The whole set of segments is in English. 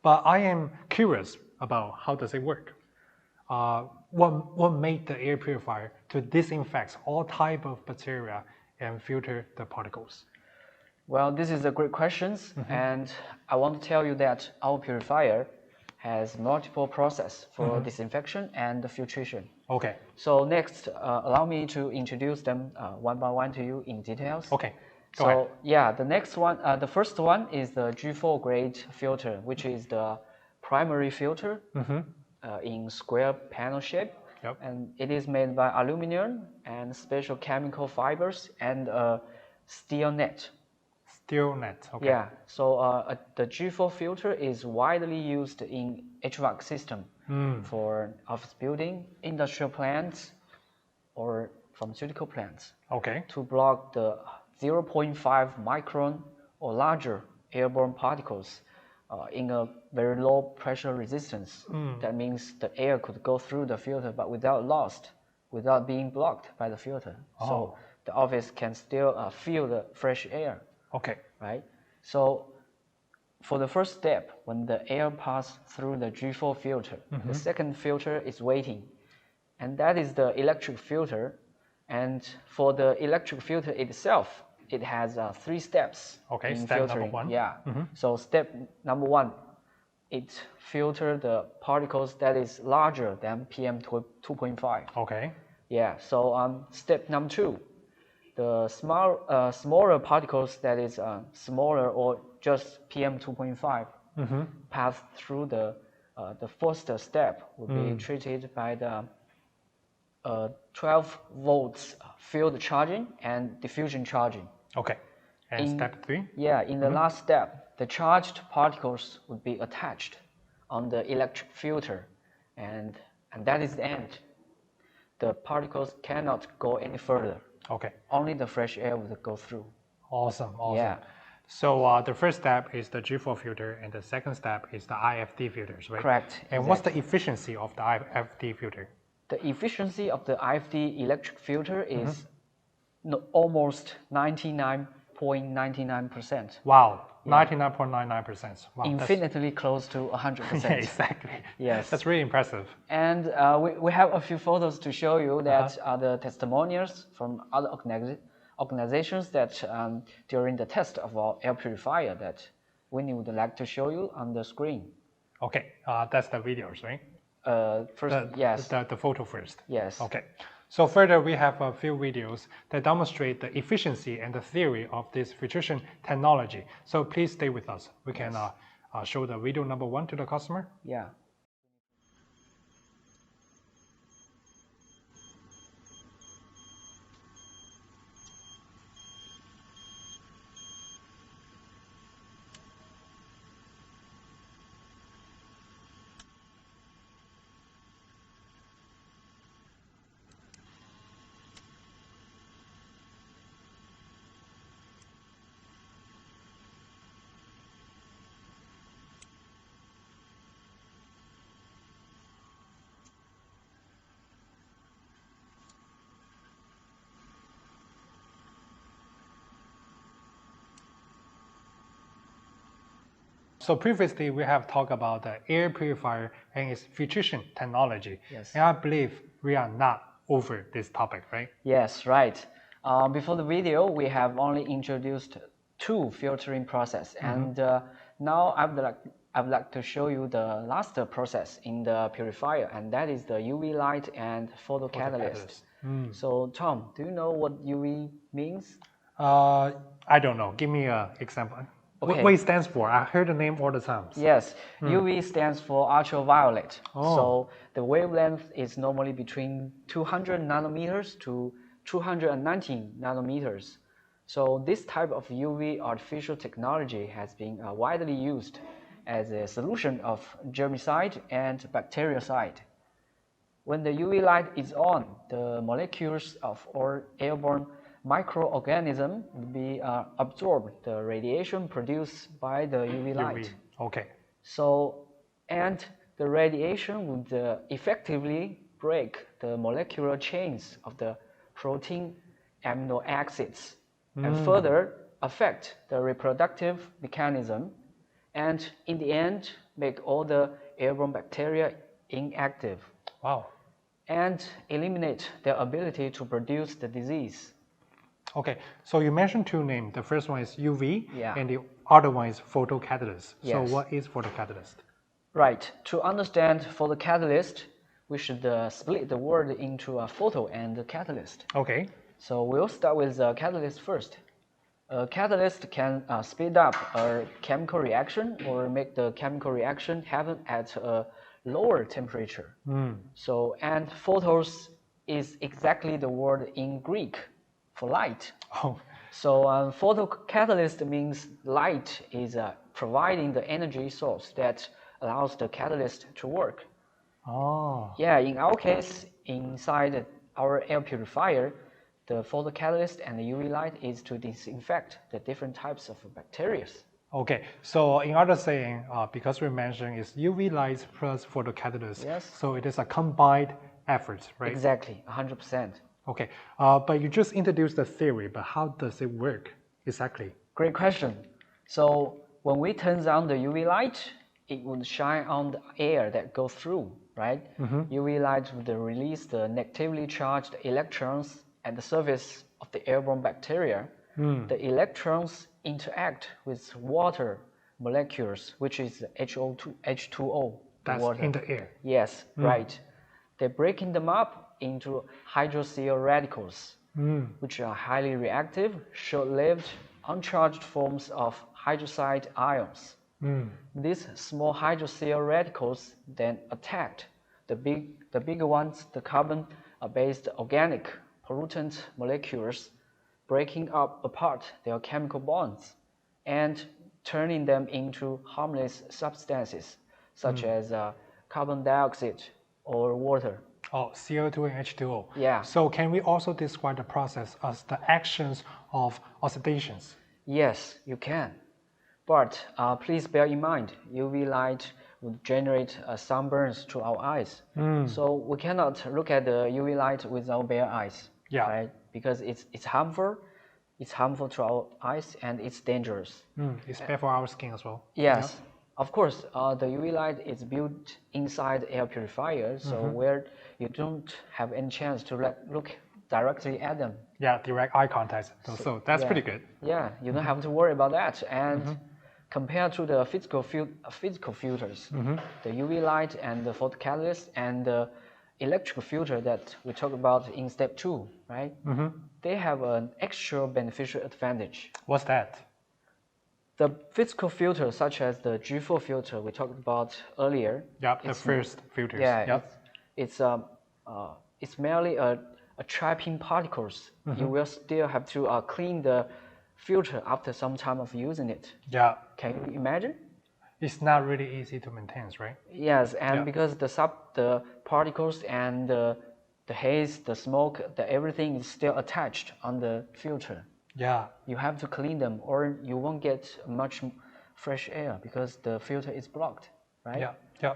But I am curious about how does it work. What made the air purifier to disinfect all type of bacteria and filter the particles? Well, this is a great question, and I want to tell you that our purifier has multiple processes for disinfection and filtration. Okay. So next, allow me to introduce them one by one to you in details. Okay. Go ahead. Yeah, the first one is the G4 grade filter, which is the primary filter in square panel shape. Yep. And it is made by aluminum and special chemical fibers and a steel net. Steel net. Okay. Yeah, so the G4 filter is widely used in HVAC system for office building, industrial plants, or pharmaceutical plants. Okay. To block the 0.5 micron or larger airborne particles in a very low pressure resistance. That means the air could go through the filter but without being blocked by the filter. Oh. So the office can still feel the fresh air. Okay. Right? So for the first step, when the air passes through the G4 filter, the second filter is waiting. And that is the electric filter. And for the electric filter itself, it has 3 steps. Okay, in step filtering. number 1. Yeah. So step number 1, it filters the particles that is larger than PM 2.5. Okay. Yeah. So step number 2, the smaller particles that is smaller or just PM 2.5 pass through the first step will be treated by the 12 volts field charging and diffusion charging. Okay. And step 3? Yeah, in the last step, the charged particles would be attached on the electric filter, and that is the end. The particles cannot go any further. Okay. Only the fresh air will go through. Awesome. Yeah. So the first step is the G4 filter, and the second step is the IFD filters, right? Correct. And what's the efficiency of the IFD filter? The efficiency of the IFD electric filter is almost 99.99%. Wow, 99.99%. Wow, infinitely close to 100%. Yeah, exactly. Yes. That's really impressive. And we have a few photos to show you that are the testimonials from other organizations that during the test of our air purifier that Winnie would like to show you on the screen. Okay, that's the videos, right? Yes. The photo first. Yes. Okay. So further, we have a few videos that demonstrate the efficiency and the theory of this filtration technology. So please stay with us. We can show the video number 1 to the customer. Yeah. So previously, we have talked about the air purifier and its filtration technology. Yes. And I believe we are not over this topic, right? Yes, right. Before the video, we have only introduced 2 filtering process, and now I'd like to show you the last process in the purifier, and that is the UV light and photocatalyst. So Tom, do you know what UV means? I don't know. Give me an example. Okay. What it stands for? I heard the name all the time. Yes, UV stands for ultraviolet. Oh. So the wavelength is normally between 200 nanometers to 219 nanometers. So this type of UV artificial technology has been widely used as a solution of germicide and bactericide. When the UV light is on, the molecules of all airborne microorganism will be absorb the radiation produced by the UV light. Okay. So, and the radiation would effectively break the molecular chains of the protein amino acids and further affect the reproductive mechanism. And in the end, make all the airborne bacteria inactive. Wow. And eliminate their ability to produce the disease. Okay, so you mentioned two names. The first one is UV, and the other one is photocatalyst. Yes. So what is photocatalyst? Right. To understand photocatalyst, we should split the word into a photo and a catalyst. Okay. So we'll start with the catalyst first. A catalyst can speed up a chemical reaction or make the chemical reaction happen at a lower temperature. So, and photos is exactly the word in Greek for light. Oh. So photocatalyst means light is providing the energy source that allows the catalyst to work. Oh. Yeah, in our case, inside our air purifier, the photocatalyst and the UV light is to disinfect the different types of bacteria. Okay, so in other saying, because we mentioned is UV light plus photocatalyst, yes. So it is a combined effort, right? Exactly, 100%. Okay, but you just introduced the theory, but how does it work exactly? Great question. So when we turn on the UV light, it would shine on the air that goes through, right? UV light would release the negatively charged electrons at the surface of the airborne bacteria. The electrons interact with water molecules, which is H2O. That's water. in the air. Yes, right. They're breaking them up into hydroxyl radicals, which are highly reactive, short-lived, uncharged forms of hydroxide ions. These small hydroxyl radicals then attack the bigger ones, the carbon-based organic pollutant molecules, breaking apart their chemical bonds and turning them into harmless substances such as carbon dioxide or water. Oh, CO2 and H2O. Yeah. So can we also describe the process as the actions of oxidations? Yes, you can. But please bear in mind, UV light would generate sunburns to our eyes. So we cannot look at the UV light with our bare eyes. Yeah. Right? Because it's harmful. It's harmful to our eyes and it's dangerous. It's bad for our skin as well. Yes. Of course, the UV light is built inside air purifiers, so where you don't have any chance to look directly at them. Yeah, direct eye contact. So that's pretty good. Yeah, you don't have to worry about that. And compared to the physical filters, the UV light and the photocatalyst and the electrical filter that we talked about in step 2, right? They have an extra beneficial advantage. What's that? The physical filter, such as the G4 filter we talked about earlier. Yeah, the first filters. Yeah, it's merely a trapping particles. You will still have to clean the filter after some time of using it. Yeah. Can you imagine? It's not really easy to maintain, right? Yes, and because the particles and the haze, the smoke, everything is still attached on the filter. Yeah. You have to clean them or you won't get much fresh air because the filter is blocked, right? Yeah, yeah.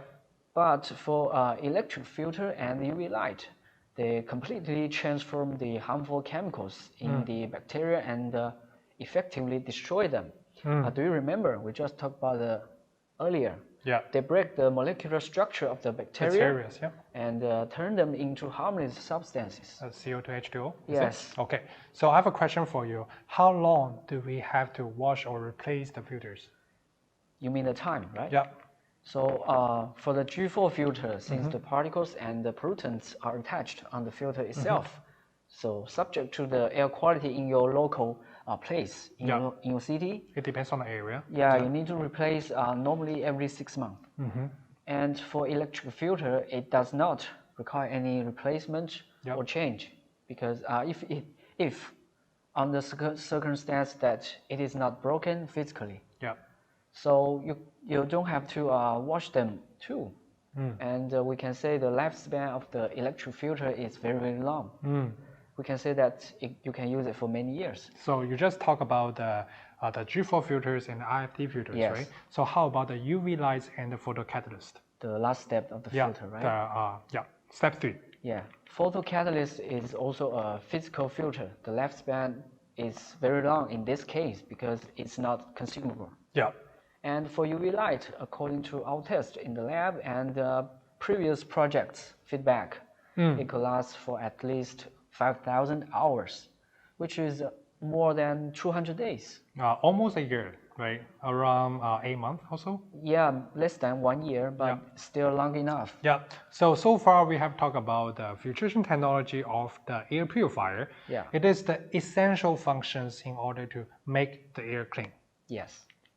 But for electric filter and UV light, they completely transform the harmful chemicals in the bacteria and effectively destroy them. Do you remember? We just talked about earlier. Yeah. They break the molecular structure of the bacteria and turn them into harmless substances. CO2, H2O? Yes. Okay. So I have a question for you. How long do we have to wash or replace the filters? You mean the time, right? Yeah. So for the G4 filter, since the particles and the pollutants are attached on the filter itself, so subject to the air quality in your local place, in your city. It depends on the area. Yeah, you need to replace normally every 6 months. And for electric filter, it does not require any replacement or change because if on the circumstance that it is not broken physically. Yeah. So you don't have to wash them too. And we can say the lifespan of the electric filter is very, very long. We can say that you can use it for many years. So you just talk about the G4 filters and the IFT filters, right? So how about the UV lights and the photocatalyst? The last step of the filter, right? Step 3. Yeah, photocatalyst is also a physical filter. The lifespan is very long in this case because it's not consumable. Yeah. And for UV light, according to our test in the lab and previous projects feedback, it could last for at least 5,000 hours, which is more than 200 days. Almost a year, right? Around 8 months or so? Yeah, less than 1 year, but still long enough. Yeah. So far we have talked about the filtration technology of the air purifier. Yeah. It is the essential functions in order to make the air clean. Yes.